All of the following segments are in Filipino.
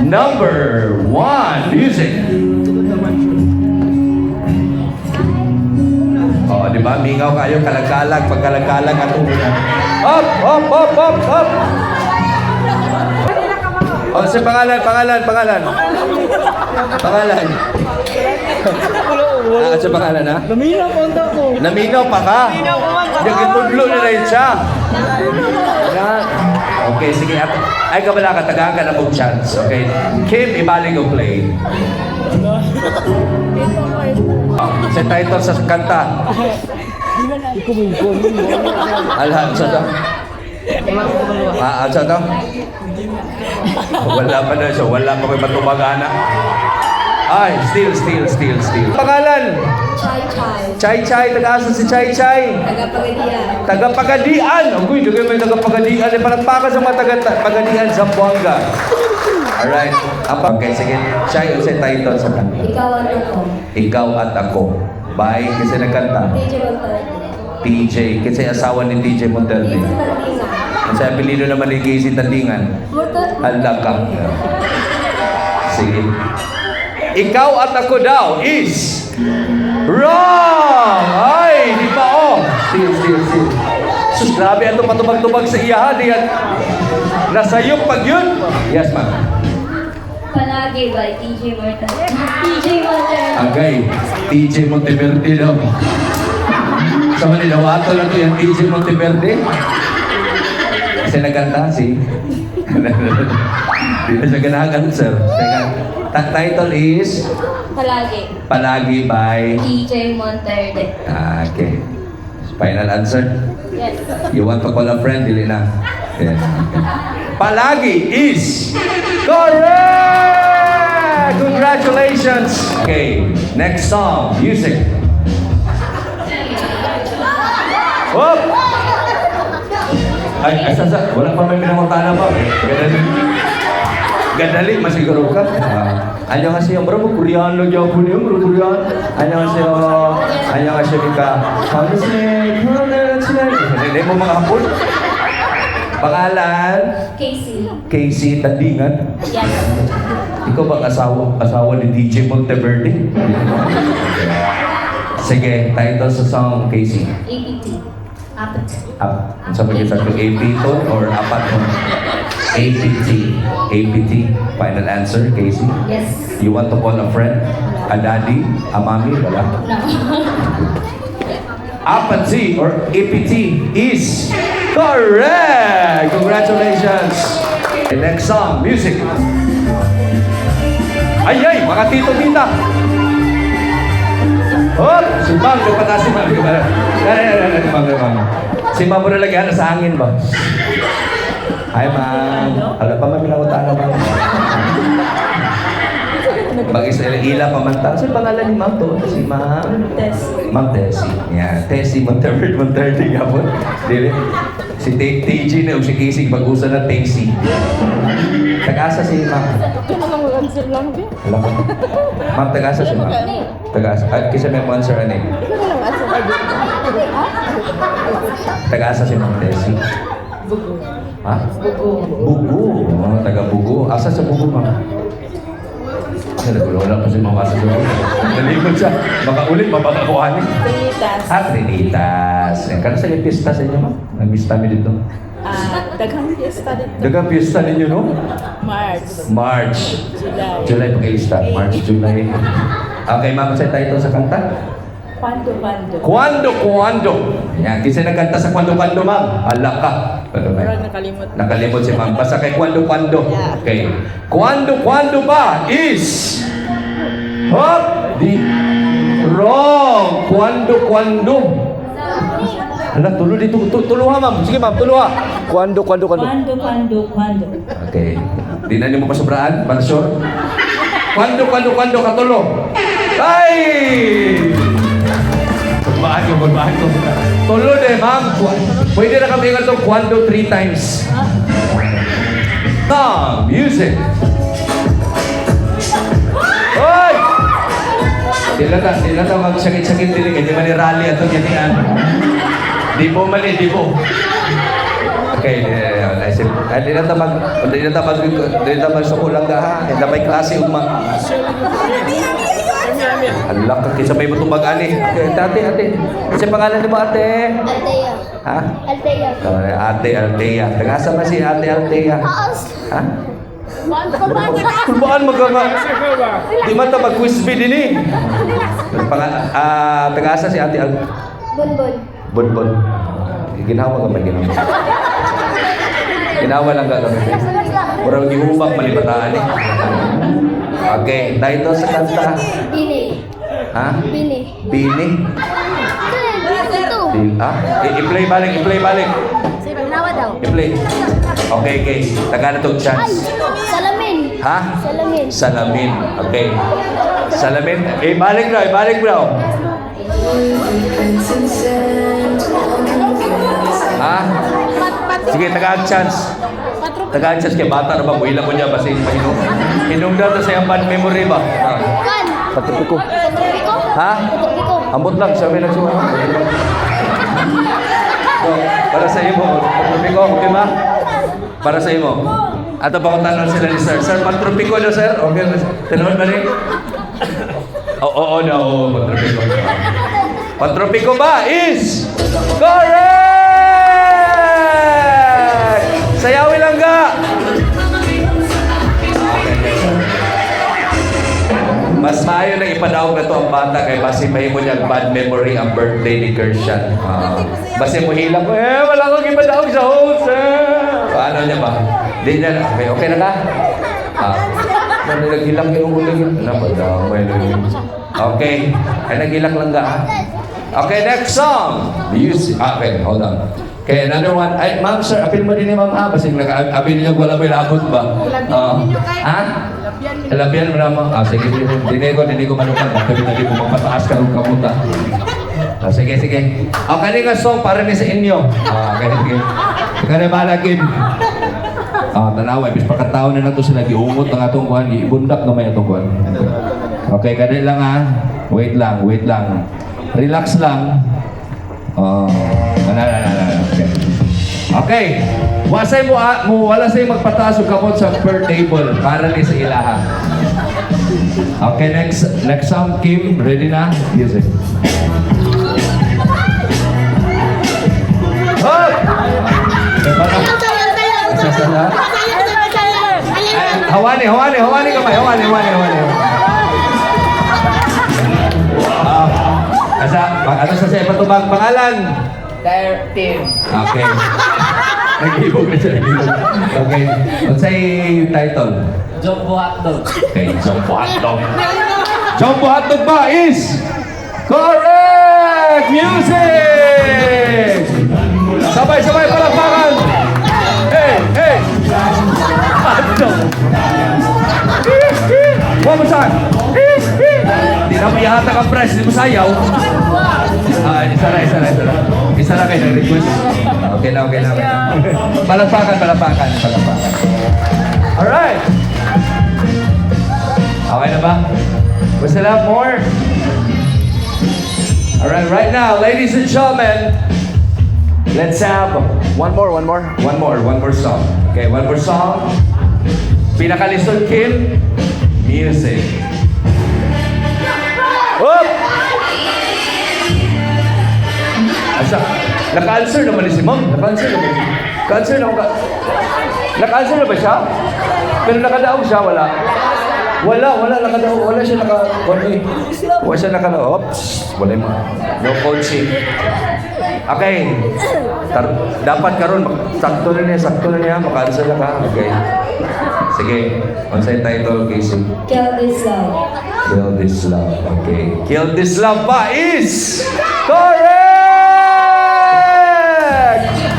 Number 1, music. Oh, di ba? Mingaw kayo, kalagalag, pagkalagalag at umulan. Hop, hop, hop, hop, hop. Oh, si pangalan. Pangalan. Sa pangalan, ha? Naminaw po ang ko. Naminaw pa ka? Naminaw ko man. Nagitudlo na rin siya. Okay, sige. Ay, kabala ka, tagaan ka na mong chance. Okay. Kim, ibalik o play. Sa title sa kanta. Alhan, sa to? Sa to? Wala pa na siya. Wala pa may matubagana. Ay, still. Pangalan? Chay. Taga-asa si Chay. Tagapagalian. Tagapagalian. Uy, may tagapagalian. Palakpakan sa mga tagapagalian sa Buanga. Alright. Okay, sige. Chay, sa title sa kanta. Ikaw at ako. Ikaw at ako. Bye. Kasi nagkanta. DJ Monterde. TJ. Kasi asawa ni TJ Monterde. DJ Tandingan. Kasi apelido naman ni Casey Tandingan. Halakang. Sige. Ikaw at ako daw is wrong! Ay, di ba oh? Still. Sus, grabe ito patubag-tubag sa iyahan. Nasayop pag yun. Yes, ma'am. Palagi by TJ Monterde. TJ Monterde. Agay, TJ Monteverde daw. Sa Manila, wato lang ito yung TJ Monteverde. Kasi nagkanta si... Di na siya ganagan, sir. Title is... Palagi by... TJ Monterde. Okay. Final answer? Yes. You want to call a friend? Dili na. Yes. Okay. Palagi is... Correct! Congratulations! Okay. Next song. Music. Whoop! Ay, sasa. Wala pa may pinamutana pa. Gadali, masiguro ka. 안녕하세요. bro, Koreano Japon yun, bro, Korean. 안녕하세요. Mika. Hindi mo mga hapon. Pangalan? Casey Tandingan. Yes. Ikaw bang asawa ni DJ Monteverde? Sige, title sa song, Casey. APT. Apat. Sa pag-isa ko, AP to or apat mo? APT. Final answer, Casey? Yes. You want to call a friend? A daddy? A mommy? Wala. No. Apathy or APT is correct! Congratulations! Okay, next song, music. Ay, mga tito-tita! Oh, si Bang, lupa na si Bang. Si Bang mo nalagyan sa hangin ba? Hi, Ma'am. Hala pa, maminakutana ba? Mag-Israel, ila pa man ta. Saan pangalan ni Ma'am to? Si Ma'am? Tessie. Ma'am Tessie. Yan. Tessie Monteverde nga po. Dili. Si TJ na o si Casey pag-usa na Tessie. Tag-asa si Ma'am. Alam ko. Ma'am, tag-asa si Ma'am. Tag-asa. At kisa may answer ano eh. Tag-asa si Ma'am Tessie. Bugo. Ha? Bugo. Oh, taga-Bugo. Asa sa Bugo, Ma'am? Wala pa si Mama sa Bugo. Nalikod siya. Baka ulit, mapakakuhanin. Trinitas. Trinitas. Kano sa yung pista sa inyo, Ma'am? Nag-pista mi dito. Daghang fiesta dito. Dagang pista ninyo, no? March. July pag-ilista. March, July. Okay, Ma'am, sa title sa kanta? Kwando. Yan, kasi nagkanta sa Kwando, Ma'am. Hala ka. Pero nakalimot. Nakalimot si Ma'am. Basta kay Kwando. Yeah. Okay. Kwando ba is... Hop! Wrong! Kwando. Hala, tulo dito. Tulo ha, Ma'am. Sige, Ma'am, tulo ha. Kwando. Quando. Okay. Di na niyo mo pasobraan? Para sure? Kwando, katulo. Ay! Bulbaan ko. Tulo Ma'am. Pwede na kami ito Kwando 3 times. Song, music. Hoy! Dila ta magsakit-sakit din. Hindi man ni rally at ganyan. Di po mali. Okay, hindi na magsukulang ka ha. Hindi na may klase umang. Alak ka, kisabay mo itong mag-ani. Okay, ate. Kasi pangalan niyo ba, ate? Althea. Ha? Althea. Ate Althea. Tagasa ba si Ate Althea? Haas. Ha? Kulbaan magaga. Di man ta mag-quiz bee din eh. Tagasa si Ate Althea. Bonbon. Bonbon. Ginawa ka ba ginawa? Ginawa lang ka kami. Murang gihubak malibataan eh. Okay, title sa kanta. Bini. Ha? Bini. Bini? Ito. I-play balik. Nawa daw. I-play. Okay. Taga na itong Ay, chance. salamin. Ha? Salamin. Salamin. Okay. Salamin. Ibalik bro. Ha? Sige, tagaan chance. Tagaan chance kay bata na ba? Buhila mo niya basta mahinom. Hinungdan to sa iyang bad memory ba? Ha? Kan. Patupiko. Patupiko. Ha? Patupiko. Ambot lang, sabi lang siya. So, para sa imo, patupiko, okay ba? Para sa imo. Ato pa tanan sila ni sir. Sir, patupiko na sir. Okay, tinawag ba rin? Oo, patupiko. Patupiko ba is correct! Sayawin lang ka! Mas maayo na ipadawag na to ang bata kay basi mahimo niya bad memory ang birthday ni Kirshan. Basi mo hilang ko, wala kong ipadawag sa host. Paano niya ba? Di niya, okay na ka? Naghilang yung uling. Napadamay na yun. Okay. Ay, naghilak lang ka. Okay, next song. Okay, hold on. Okay, another one. Ay, ma'am, sir, apil mo din ni ma'am ha. Basing apil niyo wala may lagot ba? Ha? Labian mo naman. Sige. Dinego manukan. Bakit na di mo mapataas ka rin kamuta. Sige. Okay, nga song para ni sa inyo. Okay. Kaya malagim. Tanawa, bis pagkataon na to sila giungot ang atong kuhan, ibundak na may atong kuhan. Okay, kadali lang ha. Wait lang. Relax lang. Okay. Wala sa'yo magpataas o kamot sa per table para ni sa ilaha. Okay, next song, Kim. Ready na? Music. Hop! Hawani kamay. Ano sa siya patubang pangalan? 13. Okay. Nag-ibog na siya. Okay. What's say title? Jumbo hotdog. Okay, Jumbo Hotdog. Jumbo Hotdog ba is correct! Music! Sabay palakpakan! Hey! Hotdog! One more time! Hindi na mo yata kang press, hindi mo sayaw. Isa na kayo nag-request. Okay na. Palakpakan. Alright! Okay na ba? We still have more? Alright, right now, ladies and gentlemen, let's have one more song. Okay, one more song. Pinakalisod, Kim. Music. Up! Asa? Naka-answer naman si Ma'am. Naka-answer na ba siya? Pero nakadaog siya, wala. Wala nakadaog. Wala siya nakadaog. Oops. Wala mo. No coaching. Okay. Dapat karon sakto na niya. Maka-answer na ka. Okay. Sige. Ano sa title, Casey? Kill this love. Kill This Love. Okay. Kill This Love ba is correct!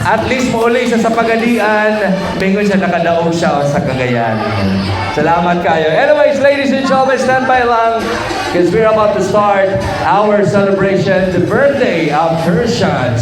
At least mauli siya sa pagalian. Bingon siya, nakadaog siya sa Cagayan. Salamat kayo. Anyways, ladies and gentlemen, stand by lang because we're about to start our celebration, the birthday of Kirshan.